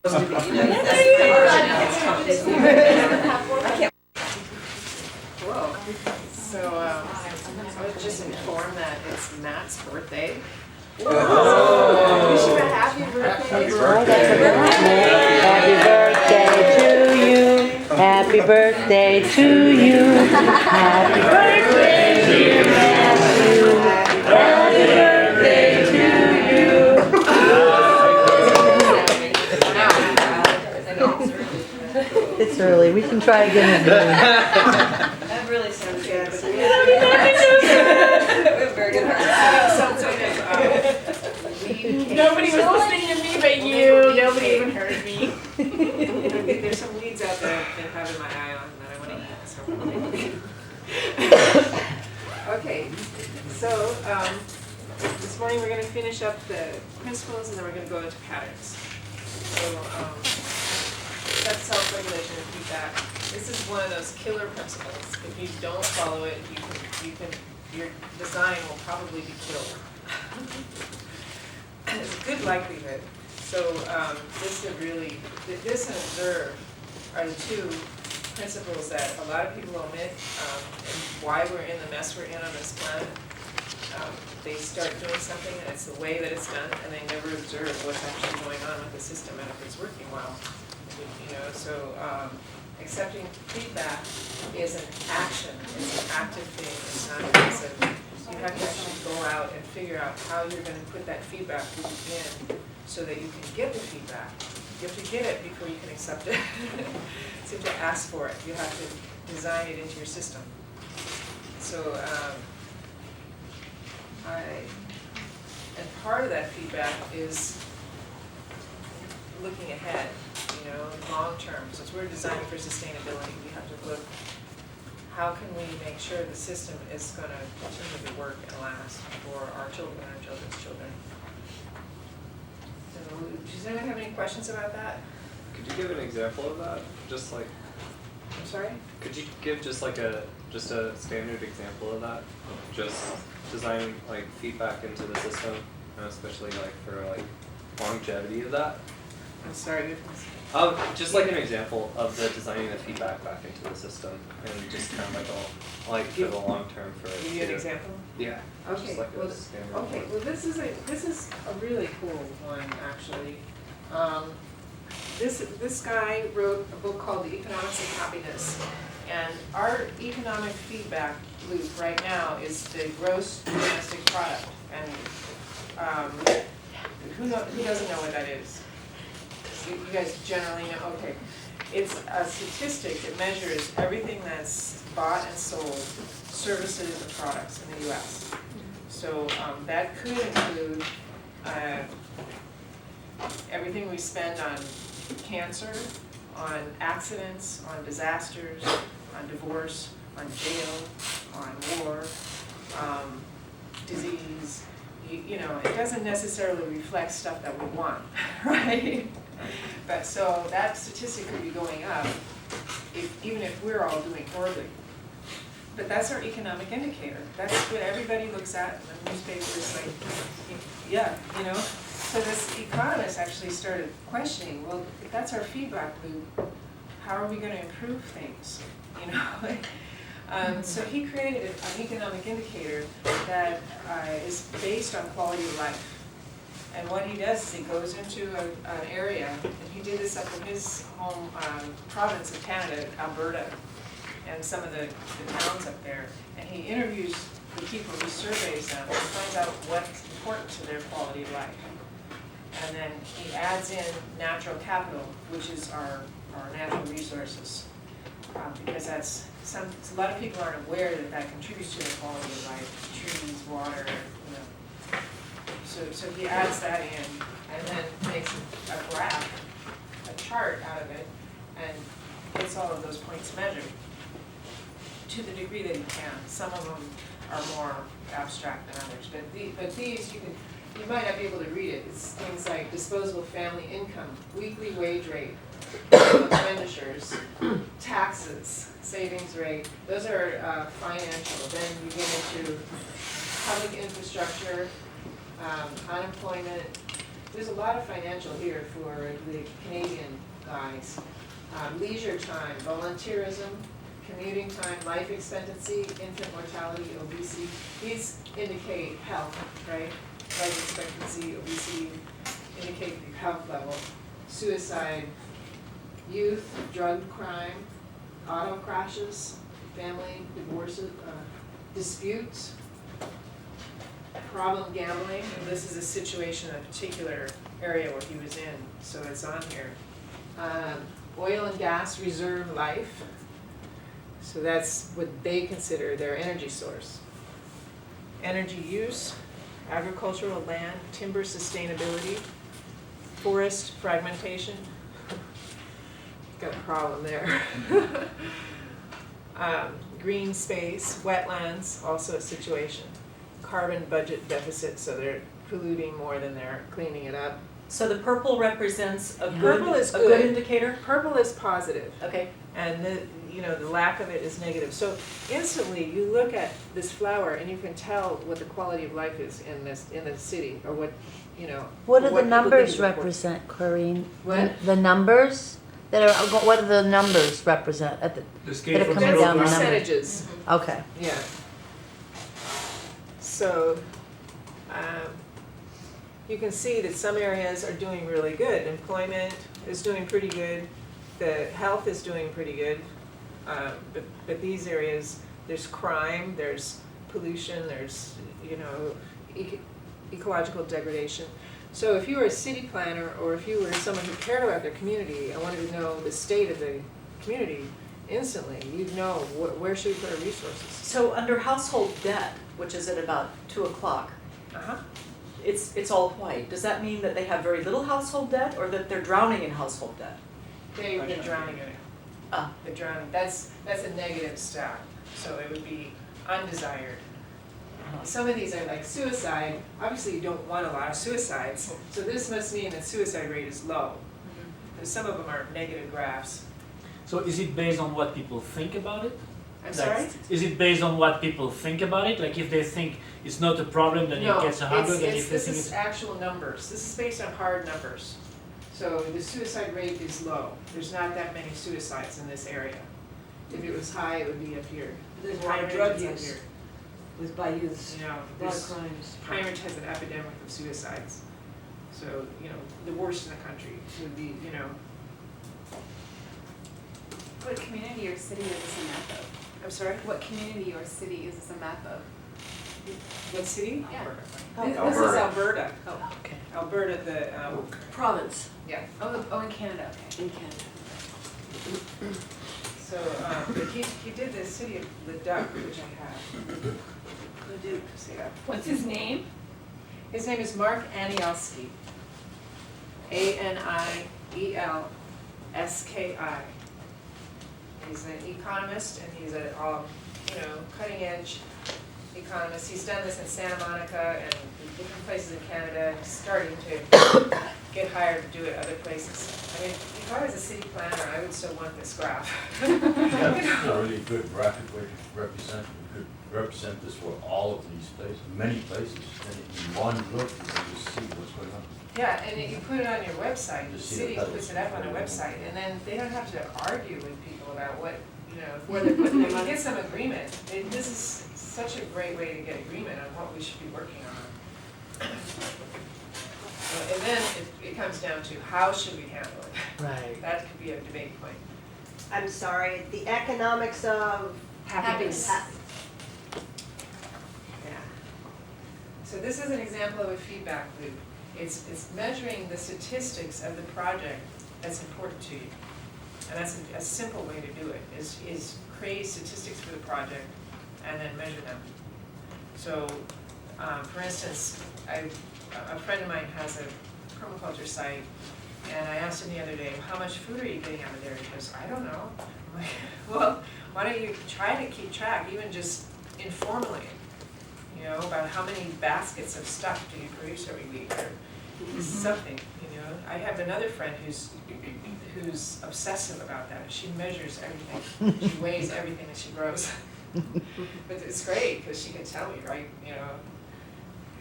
Whoa. So I was just informed that it's Matt's birthday. Oh. Wish you a happy birthday. Happy birthday to you. Happy birthday to you. Happy birthday, dear Matthew. Happy birthday to you. It's early. We can try again at noon. That really sounds good. Very good. Nobody was listening to me but you. Nobody even heard me. There's some weeds out there I've been having my eye on that I want to eat. Okay, so this morning we're going to finish up the principles and then we're going to go into patterns. So that's self-regulation and feedback. This is one of those killer principles. If you don't follow it, your design will probably be killed. There's a good likelihood. So this and observe are the two principles that a lot of people omit, and why we're in the mess we're in on this planet. They start doing something and it's the way that it's done, and they never observe what's actually going on with the system and if it's working well. So accepting feedback is an action. It's an active thing. It's not passive. You have to actually go out and figure out how you're going to put that feedback loop in so that you can get the feedback. You have to get it before you can accept it. So you have to ask for it. You have to design it into your system. So and part of that feedback is looking ahead, long term. Since we're designing for sustainability, we have to look, how can we make sure the system is going to continue to work and last for our children and our children's children. So, does anyone have any questions about that? Could you give an example of that? Just like, I'm sorry? could you give just a standard example of that? Just designing like feedback into the system, and especially like for like longevity of that. I'm sorry. Just like an example of the designing the feedback back into the system, and just kind of like for the long term for. Give you an example? Yeah. Okay. Just like Well, a standard okay. one. Well, this is a really cool one actually. This guy wrote a book called The Economics of Happiness, and our economic feedback loop right now is the gross domestic product. And who doesn't know what that is? You guys generally know. Okay, it's a statistic that measures everything that's bought and sold, services and products in the U.S. So that could include everything we spend on cancer, on accidents, on disasters, on divorce, on jail, on war, disease. It doesn't necessarily reflect stuff that we want, right? But so that statistic could be going up, even if we're all doing poorly. But that's our economic indicator. That's what everybody looks at in the newspapers, like, yeah, So this economist actually started questioning, well, if that's our feedback loop, how are we going to improve things? So he created an economic indicator that is based on quality of life. And what he does is he goes into an area, and he did this up in his home province of Canada, Alberta, and some of the towns up there. And he interviews the people, he surveys them, and finds out what's important to their quality of life. And then he adds in natural capital, which is our natural resources, because that's a lot of people aren't aware that contributes to their quality of life, trees, water, So he adds that in and then makes a graph, a chart out of it, and gets all of those points measured to the degree that he can. Some of them are more abstract than others, but these you might not be able to read it. It's things like disposable family income, weekly wage rate, expenditures, taxes, savings rate. Those are financial. Then you get into public infrastructure, unemployment, there's a lot of financial here for the Canadian guys. Leisure time, volunteerism, commuting time, life expectancy, infant mortality, obesity. These indicate health, right? Life expectancy, obesity indicate the health level. Suicide, youth, drug crime, auto crashes, family divorces, disputes, problem gambling, and this is a situation, a particular area where he was in, so it's on here. Oil and gas reserve life, so that's what they consider their energy source. Energy use, agricultural land, timber sustainability, forest fragmentation. Got a problem there. Green space, wetlands, also a situation. Carbon budget deficit, so they're polluting more than they're cleaning it up. So the purple represents a Purple is a good good. indicator? Purple is positive, Okay. and the lack of it is negative. So instantly, you look at this flower and you can tell what the quality of life is in the city, or what. What do people the numbers think is important. represent, Koreen? What? The numbers that are, what do the numbers represent at the, The That scale are from coming That's zero down to the number. percentages. okay. Yeah. So, you can see that some areas are doing really good. Employment is doing pretty good. The health is doing pretty good. But these areas, there's crime, there's pollution, there's, ecological degradation. So if you were a city planner, or if you were someone who cared about their community and wanted to know the state of the community instantly, you'd know where should we put our resources. So under household debt, which is at about 2:00, Uh-huh. it's all white. Does that mean that they have very little household debt, or that they're drowning in household debt? They're drowning in it. Ah. They're drowning. That's a negative stat. So it would be undesired. Some of these are like suicide. Obviously, you don't want a lot of suicides. So this must mean that suicide rate is low. Because some of them are negative graphs. So is it based on what people think about it? I'm sorry? Is it based on what people think about it? Like if they think it's not a problem, then it gets 100, and if they this think is it's... actual numbers. This is based on hard numbers. So the suicide rate is low. There's not that many suicides in this area. If it was high, it would be up here. There's Pine high Ridge drug is up use here. with by youths, You know, a lot of there's, crimes. Pine Ridge has an epidemic of suicides. So, the worst in the country would be, What community or city is this a map of? I'm sorry, What community or city is this a map of? what city? Yeah. This is Alberta. Oh, Okay. Alberta, the, Province yeah. oh, in Canada, okay. in Canada. So, but he did the city of Leduc, which I have. Leduc, see that? What's his name? His name is Mark Anielski. Anielski. He's an economist, and he's a, cutting edge economist. He's done this in Santa Monica and different places in Canada. He's starting to get hired to do it other places. I mean, if I was a city planner, I would still want this graph. That's a really good graphic way to represent, we could represent this for all of these places, many places, and in one look, you can just see what's going on. Yeah, and you put it on your website, the Just see city the puts it up on a petals. website, and then they don't have to argue with people about what, where they're putting it. You get some agreement. This is such a great way to get agreement on what we should be working on. And then it comes down to how should we handle it? Right. That could be a debate point. I'm sorry, the economics of Happiness. Happiness. Yeah. So this is an example of a feedback loop. It's measuring the statistics of the project that's important to you. And that's a simple way to do it, is create statistics for the project and then measure them. So, for instance, a friend of mine has a permaculture site, and I asked him the other day, how much food are you getting out of there? He goes, I don't know. I'm like, well, why don't you try to keep track, even just informally, about how many baskets of stuff do you produce every week, or something, I have another friend who's obsessive about that. She measures everything. She weighs everything that she grows. But it's great, because she can tell me, right,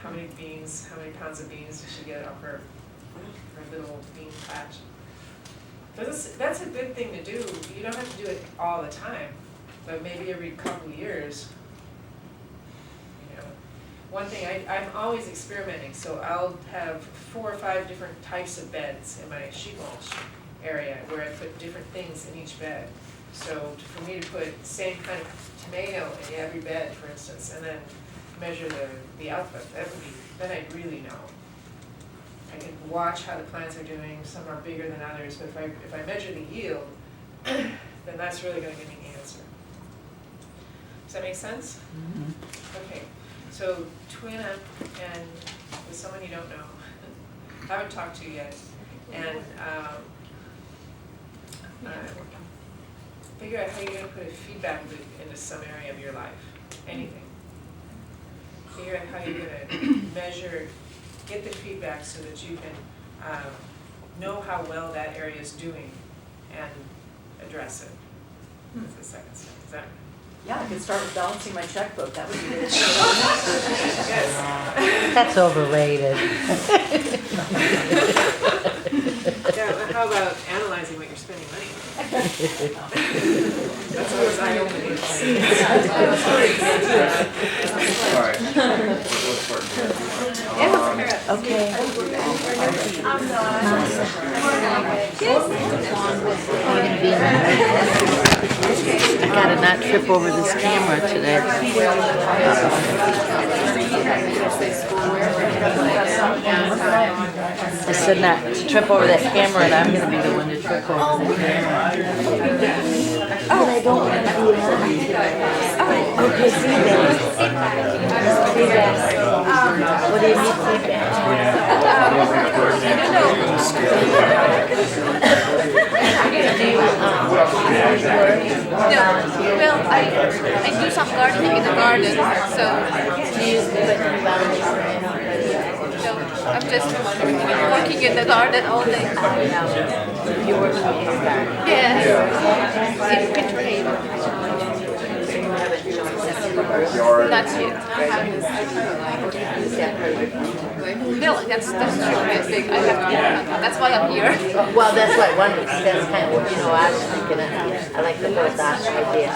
how many pounds of beans does she get off her or a little bean patch. That's a good thing to do. You don't have to do it all the time, but maybe every couple years. You know, one thing, I'm always experimenting, so I'll have 4 or 5 different types of beds in my sheet mulch area where I put different things in each bed. So for me to put same kind of tomato in every bed, for instance, and then measure the output, that would be, then I'd really know. I can watch how the plants are doing, some are bigger than others, but if I measure the yield, then that's really gonna give me the answer. Does that make sense? Okay, so Twina and with someone you don't know, haven't talked to yet, and figure out how you're gonna put a feedback loop into some area of your life, anything. Figure out how you're gonna measure, get the feedback so that you can know how well that area is doing and address it. That's the second step. Is that? Yeah, I could start with balancing my checkbook, that would be good. Yes. That's overrated. Yeah, well, how about analyzing what you're spending money on? That's always eye-opening. Alright. Okay. I gotta not trip over this camera today. I said not to trip over that camera, and I'm gonna be the one to trip over the camera. But I don't want to be on. Okay, feedback. What do you need feedback? Well, I do some gardening in the garden, so I'm just working in the garden all day. You work in the garden? Yes, in between. Not yet. No, that's true. I think I have to. That's why I'm here. Well, that's what I wondered, 'cause that's kind of what, I was thinking, I like the whole idea of